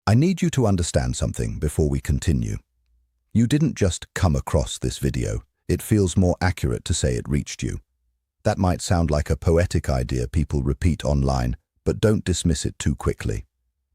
I need you to understand something before we continue. You didn't just come across this video. It feels more accurate to say it reached you. That might sound like a poetic idea people repeat online, but don't dismiss it too quickly.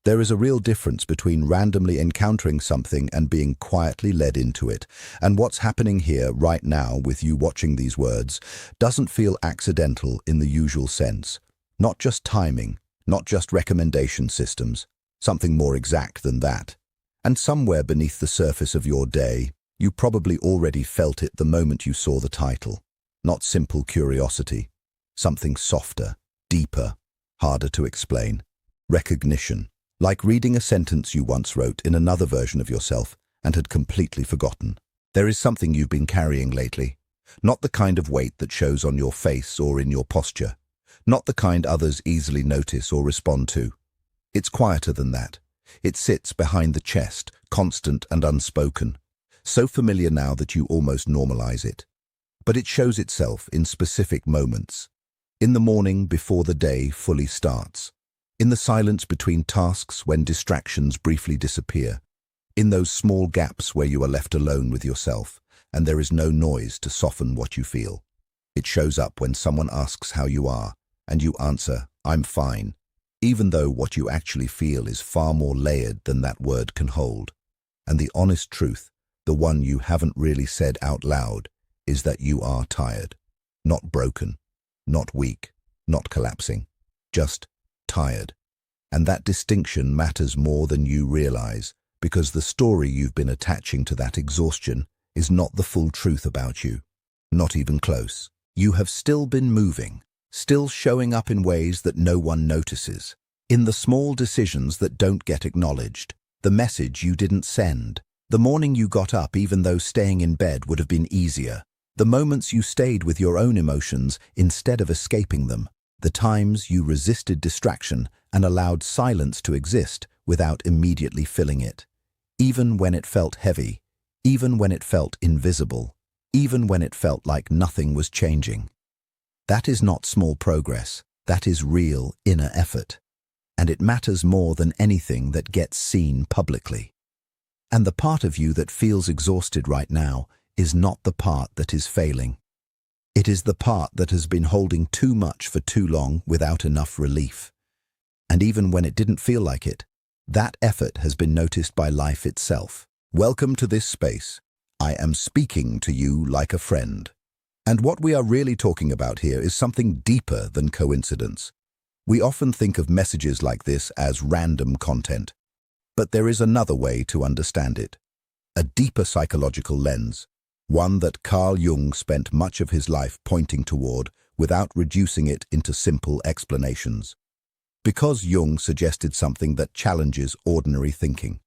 There is a real difference between randomly encountering something and being quietly led into it. And what's happening here right now with you watching these words doesn't feel accidental in the usual sense. Not just timing, not just recommendation systems, something more exact than that. And somewhere beneath the surface of your day, you probably already felt it the moment you saw the title. Not simple curiosity, something softer, deeper, harder to explain. Recognition. Like reading a sentence you once wrote in another version of yourself and had completely forgotten. There is something you've been carrying lately. Not the kind of weight that shows on your face or in your posture. Not the kind others easily notice or respond to. It's quieter than that. It sits behind the chest, constant and unspoken. So familiar now that you almost normalize it. But it shows itself in specific moments. In the morning before the day fully starts. In the silence between tasks when distractions briefly disappear. In those small gaps where you are left alone with yourself and there is no noise to soften what you feel. It shows up when someone asks how you are and you answer, "I'm fine," even though what you actually feel is far more layered than that word can hold. And the honest truth, the one you haven't really said out loud, is that you are tired. Not broken, not weak, not collapsing, just tired. And that distinction matters more than you realize, because the story you've been attaching to that exhaustion is not the full truth about you. Not even close. You have still been moving, still showing up in ways that no one notices. In the small decisions that don't get acknowledged. The message you didn't send. The morning you got up even though staying in bed would have been easier. The moments you stayed with your own emotions instead of escaping them. The times you resisted distraction and allowed silence to exist without immediately filling it. Even when it felt heavy, even when it felt invisible, even when it felt like nothing was changing. That is not small progress, that is real inner effort. And it matters more than anything that gets seen publicly. And the part of you that feels exhausted right now is not the part that is failing. It is the part that has been holding too much for too long without enough relief. And even when it didn't feel like it, that effort has been noticed by life itself. Welcome to this space. I am speaking to you like a friend. And what we are really talking about here is something deeper than coincidence. We often think of messages like this as random content. But there is another way to understand it. A deeper psychological lens. One that Carl Jung spent much of his life pointing toward without reducing it into simple explanations. Because Jung suggested something that challenges ordinary thinking.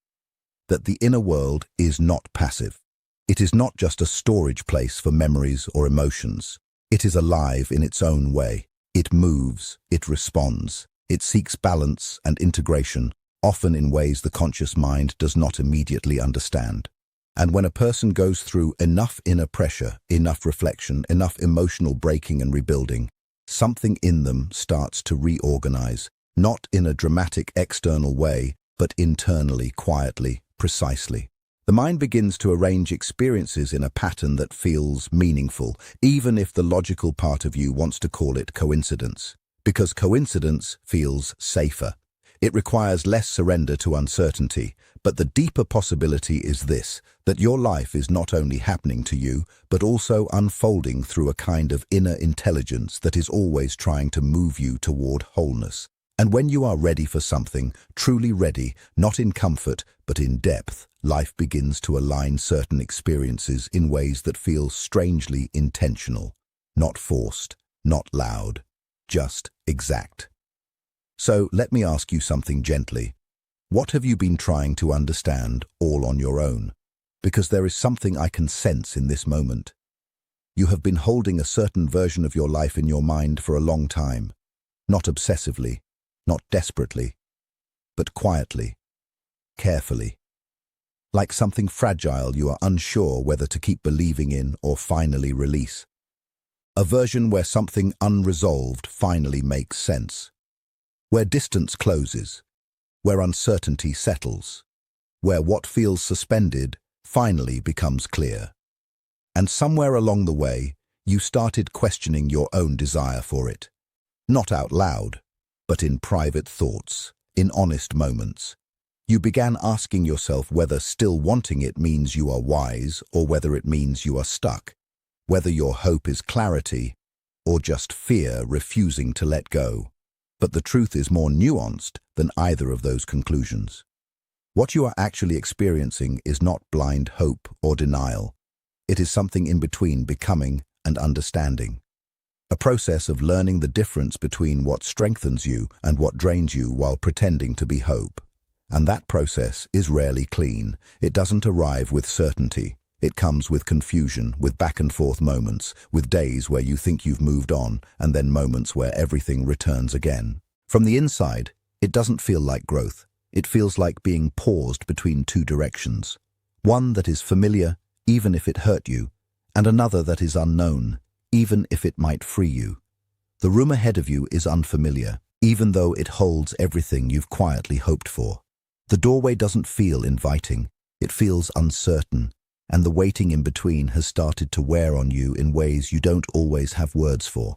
That the inner world is not passive. It is not just a storage place for memories or emotions. It is alive in its own way. It moves, it responds, it seeks balance and integration, often in ways the conscious mind does not immediately understand. And when a person goes through enough inner pressure, enough reflection, enough emotional breaking and rebuilding, something in them starts to reorganize, not in a dramatic external way, but internally, quietly, precisely. The mind begins to arrange experiences in a pattern that feels meaningful, even if the logical part of you wants to call it coincidence. Because coincidence feels safer. It requires less surrender to uncertainty, but the deeper possibility is this, that your life is not only happening to you, but also unfolding through a kind of inner intelligence that is always trying to move you toward wholeness. And when you are ready for something, truly ready, not in comfort, but in depth, life begins to align certain experiences in ways that feel strangely intentional, not forced, not loud, just exact. So let me ask you something gently. What have you been trying to understand all on your own? Because there is something I can sense in this moment. You have been holding a certain version of your life in your mind for a long time, not obsessively, not desperately, but quietly, carefully. Like something fragile you are unsure whether to keep believing in or finally release. A version where something unresolved finally makes sense. Where distance closes. where uncertainty settles, where what feels suspended finally becomes clear. And somewhere along the way, you started questioning your own desire for it. Not out loud, but in private thoughts, in honest moments. You began asking yourself whether still wanting it means you are wise or whether it means you are stuck, whether your hope is clarity or just fear refusing to let go. But the truth is more nuanced than either of those conclusions. What you are actually experiencing is not blind hope or denial. It is something in between becoming and understanding. A process of learning the difference between what strengthens you and what drains you while pretending to be hope. And that process is rarely clean. It doesn't arrive with certainty. It comes with confusion, with back and forth moments, with days where you think you've moved on, and then moments where everything returns again. From the inside, it doesn't feel like growth. It feels like being paused between two directions. One that is familiar, even if it hurt you, and another that is unknown, even if it might free you. The room ahead of you is unfamiliar, even though it holds everything you've quietly hoped for. The doorway doesn't feel inviting. It feels uncertain, and the waiting in between has started to wear on you in ways you don't always have words for.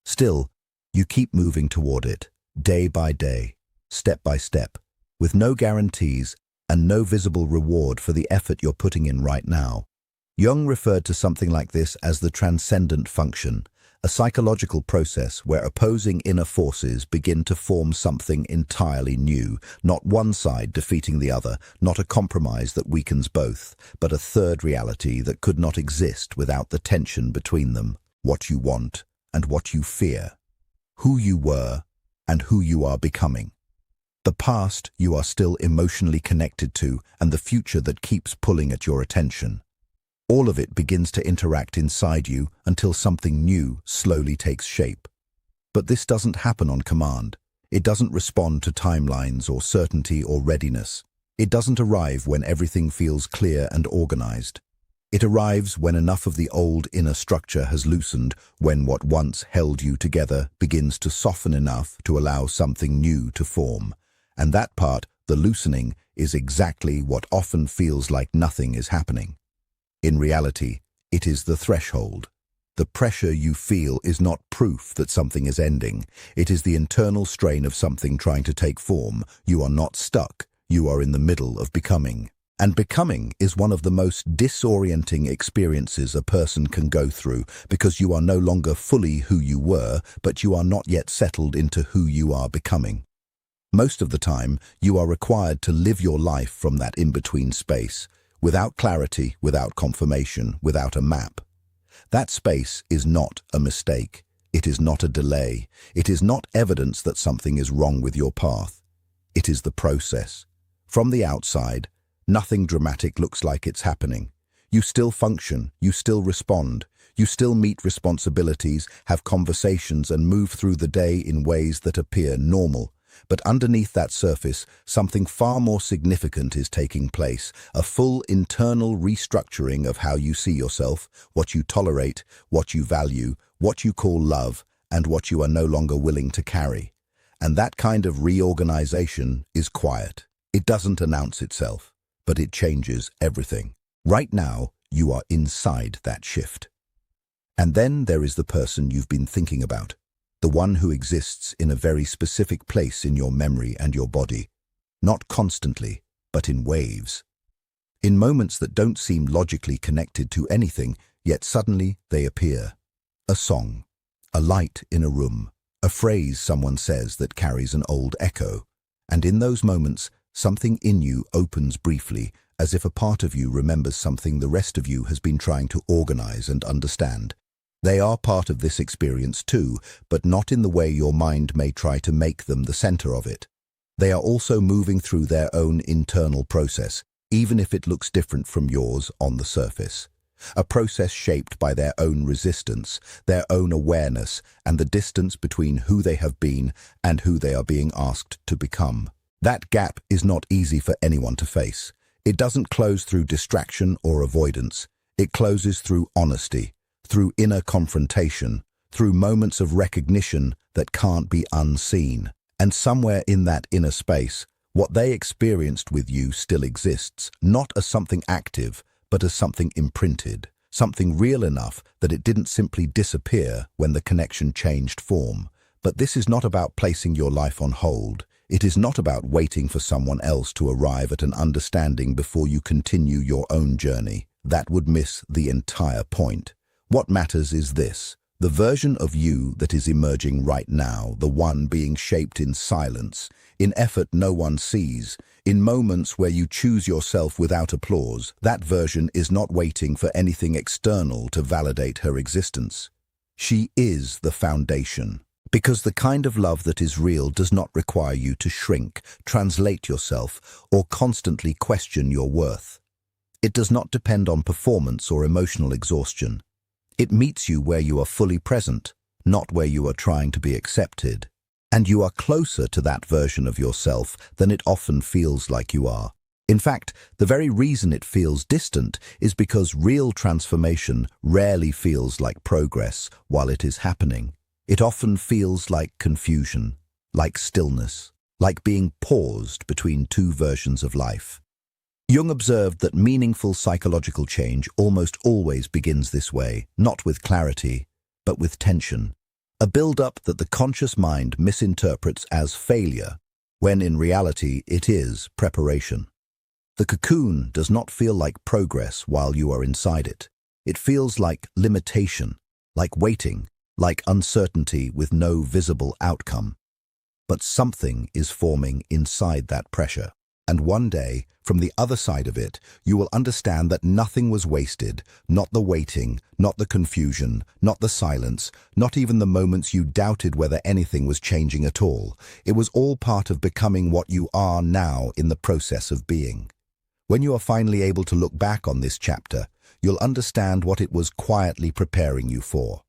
Still, you keep moving toward it, day by day, step by step, with no guarantees and no visible reward for the effort you're putting in right now. Jung referred to something like this as the transcendent function, a psychological process where opposing inner forces begin to form something entirely new, not one side defeating the other, not a compromise that weakens both, but a third reality that could not exist without the tension between them, what you want and what you fear, who you were and who you are becoming. The past you are still emotionally connected to and the future that keeps pulling at your attention. All of it begins to interact inside you until something new slowly takes shape. But this doesn't happen on command. It doesn't respond to timelines or certainty or readiness. It doesn't arrive when everything feels clear and organized. It arrives when enough of the old inner structure has loosened, when what once held you together begins to soften enough to allow something new to form. And that part, the loosening, is exactly what often feels like nothing is happening. In reality, it is the threshold. The pressure you feel is not proof that something is ending. It is the internal strain of something trying to take form. You are not stuck. You are in the middle of becoming. And becoming is one of the most disorienting experiences a person can go through because you are no longer fully who you were, but you are not yet settled into who you are becoming. Most of the time, you are required to live your life from that in-between space, without clarity, without confirmation, without a map. That space is not a mistake. It is not a delay. It is not evidence that something is wrong with your path. It is the process. From the outside, nothing dramatic looks like it's happening. You still function, you still respond, you still meet responsibilities, have conversations and move through the day in ways that appear normal. But underneath that surface, something far more significant is taking place, a full internal restructuring of how you see yourself, what you tolerate, what you value, what you call love, and what you are no longer willing to carry. And that kind of reorganization is quiet. It doesn't announce itself, but it changes everything. Right now, you are inside that shift. And then there is the person you've been thinking about. The one who exists in a very specific place in your memory and your body, not constantly, but in waves. In moments that don't seem logically connected to anything, yet suddenly they appear. A song, a light in a room, a phrase someone says that carries an old echo. And in those moments, something in you opens briefly, as if a part of you remembers something the rest of you has been trying to organize and understand. They are part of this experience too, but not in the way your mind may try to make them the center of it. They are also moving through their own internal process, even if it looks different from yours on the surface. A process shaped by their own resistance, their own awareness, and the distance between who they have been and who they are being asked to become. That gap is not easy for anyone to face. It doesn't close through distraction or avoidance. It closes through honesty, through inner confrontation, through moments of recognition that can't be unseen. And somewhere in that inner space, What they experienced with you still exists, not as something active, but as something imprinted, something real enough that it didn't simply disappear when the connection changed form. But this is not about placing your life on hold. It is not about waiting for someone else to arrive at an understanding before you continue your own journey. That would miss the entire point. What matters is this: the version of you that is emerging right now, the one being shaped in silence, in effort no one sees, in moments where you choose yourself without applause. That version is not waiting for anything external to validate her existence. She is the foundation. Because the kind of love that is real does not require you to shrink, translate yourself, or constantly question your worth. It does not depend on performance or emotional exhaustion. It meets you where you are fully present, not where you are trying to be accepted. And you are closer to that version of yourself than it often feels like you are. In fact, the very reason it feels distant is because real transformation rarely feels like progress while it is happening. It often feels like confusion, like stillness, like being paused between two versions of life. Jung observed that meaningful psychological change almost always begins this way, not with clarity, but with tension. A build-up that the conscious mind misinterprets as failure, when in reality it is preparation. The cocoon does not feel like progress while you are inside it. It feels like limitation, like waiting, like uncertainty with no visible outcome. But something is forming inside that pressure. And one day, from the other side of it, you will understand that nothing was wasted, not the waiting, not the confusion, not the silence, not even the moments you doubted whether anything was changing at all. It was all part of becoming what you are now in the process of being. When you are finally able to look back on this chapter, you'll understand what it was quietly preparing you for.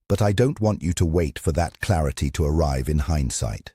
But I don't want you to wait for that clarity to arrive in hindsight.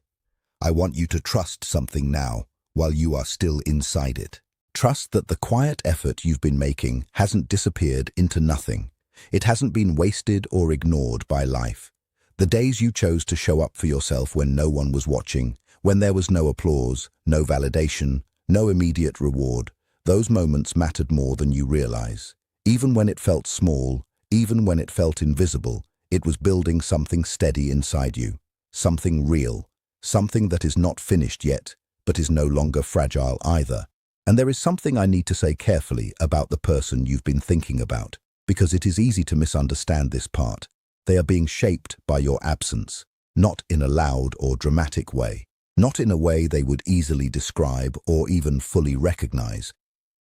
I want you to trust something now, while you are still inside it. Trust that the quiet effort you've been making hasn't disappeared into nothing. It hasn't been wasted or ignored by life. The days you chose to show up for yourself when no one was watching, when there was no applause, no validation, no immediate reward, those moments mattered more than you realize. Even when it felt small, even when it felt invisible, it was building something steady inside you, something real, something that is not finished yet, but is no longer fragile either. And there is something I need to say carefully about the person you've been thinking about, because it is easy to misunderstand this part. They are being shaped by your absence, not in a loud or dramatic way, not in a way they would easily describe or even fully recognize,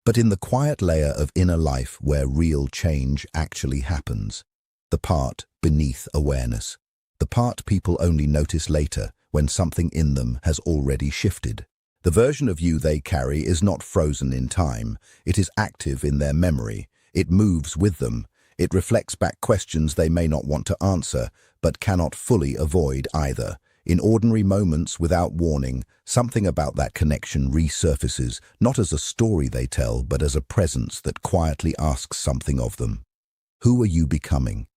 but in the quiet layer of inner life where real change actually happens. The part beneath awareness. The part people only notice later, when something in them has already shifted. The version of you they carry is not frozen in time. It is active in their memory. It moves with them. It reflects back questions they may not want to answer, but cannot fully avoid either. In ordinary moments, without warning, something about that connection resurfaces, not as a story they tell, but as a presence that quietly asks something of them. Who are you becoming?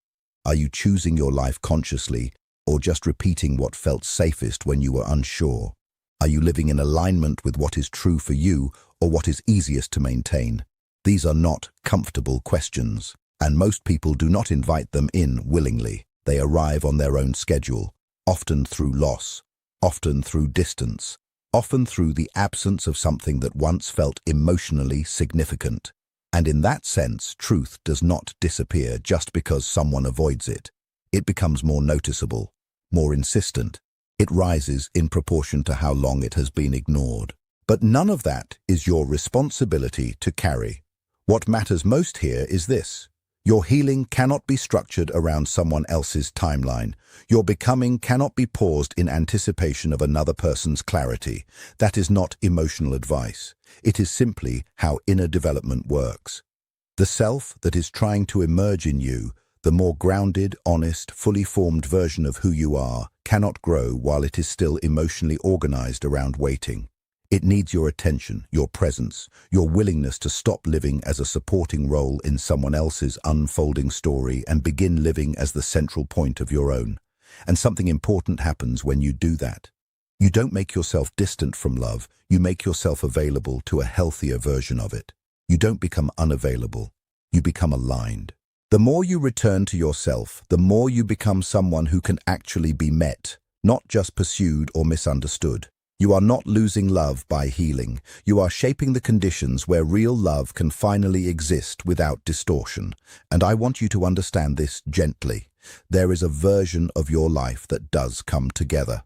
Are you choosing your life consciously, or just repeating what felt safest when you were unsure? Are you living in alignment with what is true for you, or what is easiest to maintain? These are not comfortable questions, and most people do not invite them in willingly. They arrive on their own schedule, often through loss, often through distance, often through the absence of something that once felt emotionally significant. And in that sense, truth does not disappear just because someone avoids it. It becomes more noticeable, more insistent. It rises in proportion to how long it has been ignored. But none of that is your responsibility to carry. What matters most here is this: your healing cannot be structured around someone else's timeline. Your becoming cannot be paused in anticipation of another person's clarity. That is not emotional advice. It is simply how inner development works. The self that is trying to emerge in you, the more grounded, honest, fully formed version of who you are, cannot grow while it is still emotionally organized around waiting. It needs your attention, your presence, your willingness to stop living as a supporting role in someone else's unfolding story and begin living as the central point of your own. And something important happens when you do that. You don't make yourself distant from love, you make yourself available to a healthier version of it. You don't become unavailable, you become aligned. The more you return to yourself, the more you become someone who can actually be met, not just pursued or misunderstood. You are not losing love by healing. You are shaping the conditions where real love can finally exist without distortion. And I want you to understand this gently. There is a version of your life that does come together.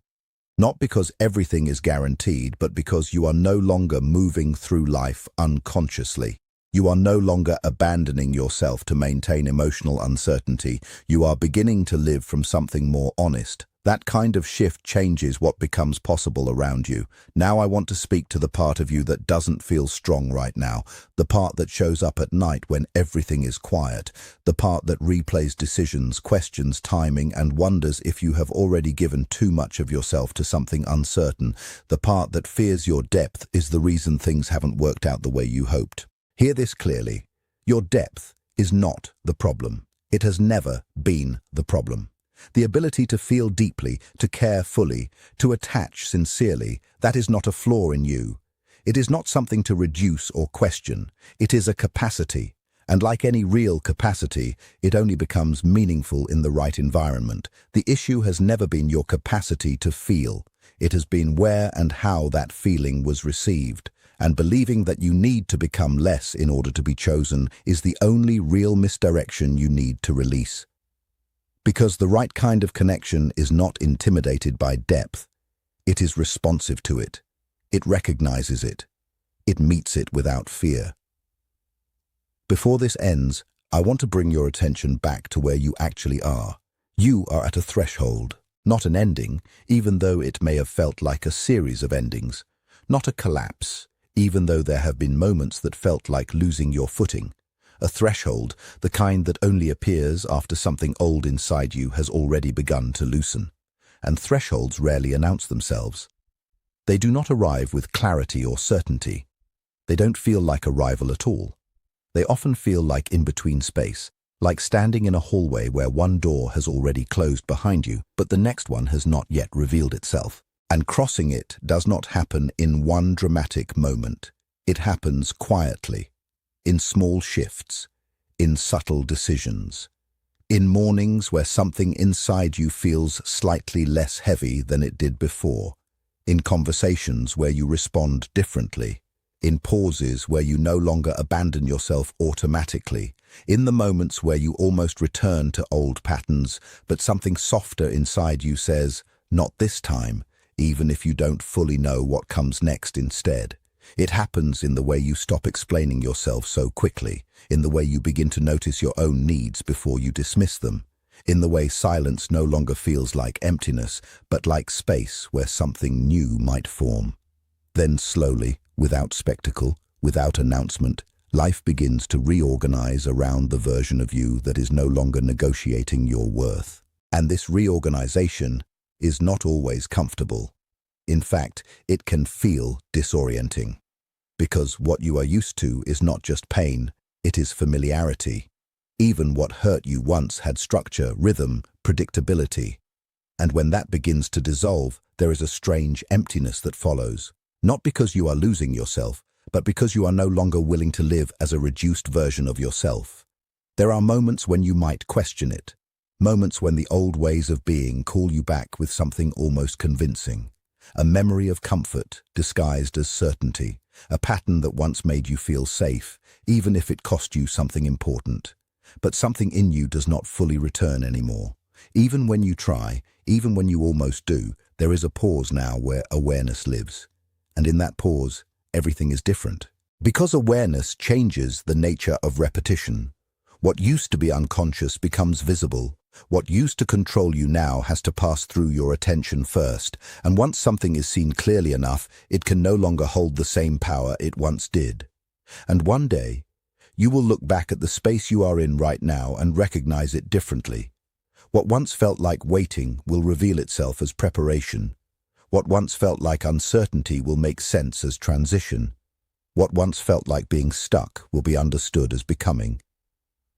Not because everything is guaranteed, but because you are no longer moving through life unconsciously. You are no longer abandoning yourself to maintain emotional uncertainty. You are beginning to live from something more honest. That kind of shift changes what becomes possible around you. Now I want to speak to the part of you that doesn't feel strong right now, the part that shows up at night when everything is quiet, the part that replays decisions, questions timing, and wonders if you have already given too much of yourself to something uncertain, the part that fears your depth is the reason things haven't worked out the way you hoped. Hear this clearly. Your depth is not the problem. It has never been the problem. The ability to feel deeply, to care fully, to attach sincerely, that is not a flaw in you. It is not something to reduce or question. It is a capacity. And like any real capacity, it only becomes meaningful in the right environment. The issue has never been your capacity to feel. It has been where and how that feeling was received. And believing that you need to become less in order to be chosen is the only real misdirection you need to release. Because the right kind of connection is not intimidated by depth. It is responsive to it. It recognizes it. It meets it without fear. Before this ends, I want to bring your attention back to where you actually are. You are at a threshold, not an ending, even though it may have felt like a series of endings. Not a collapse, even though there have been moments that felt like losing your footing. A threshold, the kind that only appears after something old inside you has already begun to loosen. And thresholds rarely announce themselves. They do not arrive with clarity or certainty. They don't feel like arrival at all. They often feel like in-between space, like standing in a hallway where one door has already closed behind you, but the next one has not yet revealed itself. And crossing it does not happen in one dramatic moment. It happens quietly. In small shifts, in subtle decisions, in mornings where something inside you feels slightly less heavy than it did before, in conversations where you respond differently, in pauses where you no longer abandon yourself automatically, in the moments where you almost return to old patterns, but something softer inside you says, "Not this time," even if you don't fully know what comes next instead. It happens in the way you stop explaining yourself so quickly, in the way you begin to notice your own needs before you dismiss them, in the way silence no longer feels like emptiness, but like space where something new might form. Then slowly, without spectacle, without announcement, life begins to reorganize around the version of you that is no longer negotiating your worth. And this reorganization is not always comfortable. In fact, it can feel disorienting. Because what you are used to is not just pain, it is familiarity. Even what hurt you once had structure, rhythm, predictability. And when that begins to dissolve, there is a strange emptiness that follows. Not because you are losing yourself, but because you are no longer willing to live as a reduced version of yourself. There are moments when you might question it. Moments when the old ways of being call you back with something almost convincing. A memory of comfort disguised as certainty, a pattern that once made you feel safe, even if it cost you something important. But something in you does not fully return anymore. Even when you try, even when you almost do, there is a pause now where awareness lives. And in that pause, everything is different. Because awareness changes the nature of repetition. What used to be unconscious becomes visible. What used to control you now has to pass through your attention first, and once something is seen clearly enough, it can no longer hold the same power it once did. And one day, you will look back at the space you are in right now and recognize it differently. What once felt like waiting will reveal itself as preparation. What once felt like uncertainty will make sense as transition. What once felt like being stuck will be understood as becoming.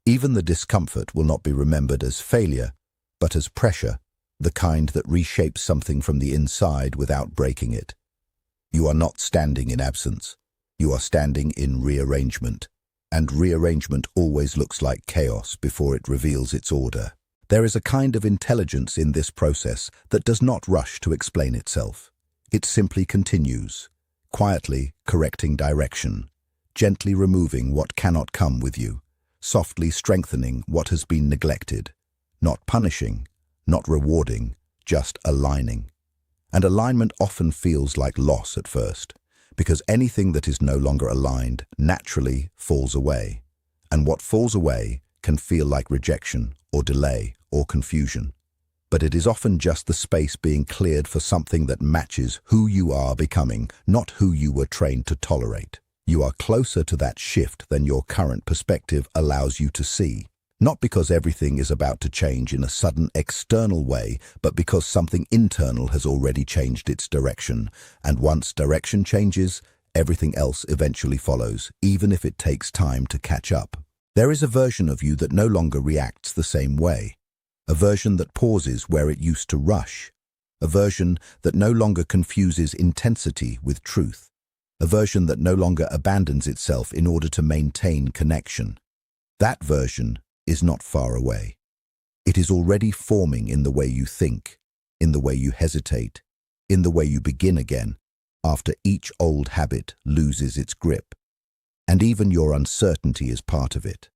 Even the discomfort will not be remembered as failure, but as pressure. the kind that reshapes something from the inside without breaking it. You are not standing in absence. You are standing in rearrangement. And rearrangement always looks like chaos before it reveals its order. There is a kind of intelligence in this process that does not rush to explain itself. It simply continues, quietly correcting direction, gently removing what cannot come with you, softly strengthening what has been neglected, not punishing, not rewarding, just aligning. And alignment often feels like loss at first, because anything that is no longer aligned naturally falls away. And what falls away can feel like rejection or delay or confusion. But it is often just the space being cleared for something that matches who you are becoming, not who you were trained to tolerate. You are closer to that shift than your current perspective allows you to see. Not because everything is about to change in a sudden external way, but because something internal has already changed its direction. And once direction changes, everything else eventually follows, even if it takes time to catch up. There is a version of you that no longer reacts the same way. A version that pauses where it used to rush. A version that no longer confuses intensity with truth. A version that no longer abandons itself in order to maintain connection. That version is not far away. It is already forming in the way you think, in the way you hesitate, in the way you begin again, after each old habit loses its grip. And even your uncertainty is part of it.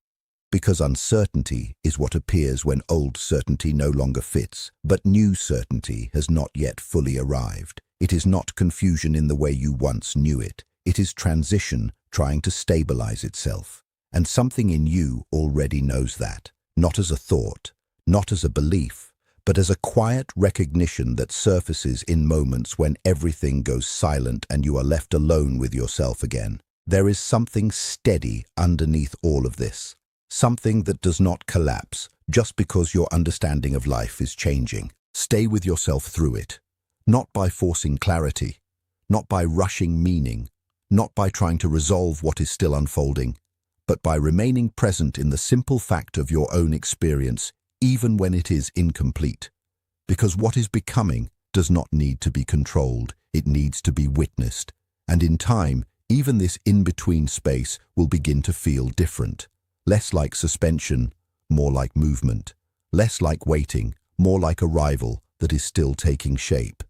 Because uncertainty is what appears when old certainty no longer fits, but new certainty has not yet fully arrived. It is not confusion in the way you once knew it. It is transition trying to stabilize itself. And something in you already knows that, not as a thought, not as a belief, but as a quiet recognition that surfaces in moments when everything goes silent and you are left alone with yourself again. There is something steady underneath all of this, something that does not collapse just because your understanding of life is changing. Stay with yourself through it, not by forcing clarity, not by rushing meaning, not by trying to resolve what is still unfolding, but by remaining present in the simple fact of your own experience, even when it is incomplete. Because what is becoming does not need to be controlled, it needs to be witnessed. And in time, even this in-between space will begin to feel different. Less like suspension, more like movement. Less like waiting, more like arrival that is still taking shape.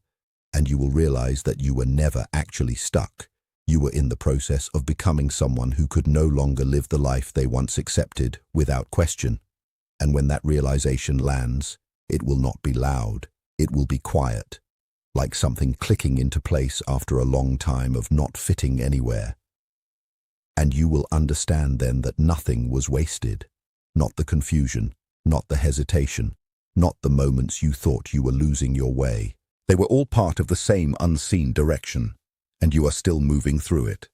And you will realize that you were never actually stuck. You were in the process of becoming someone who could no longer live the life they once accepted without question. And when that realization lands, it will not be loud, it will be quiet, like something clicking into place after a long time of not fitting anywhere. And you will understand then that nothing was wasted, not the confusion, not the hesitation, not the moments you thought you were losing your way. They were all part of the same unseen direction. And you are still moving through it.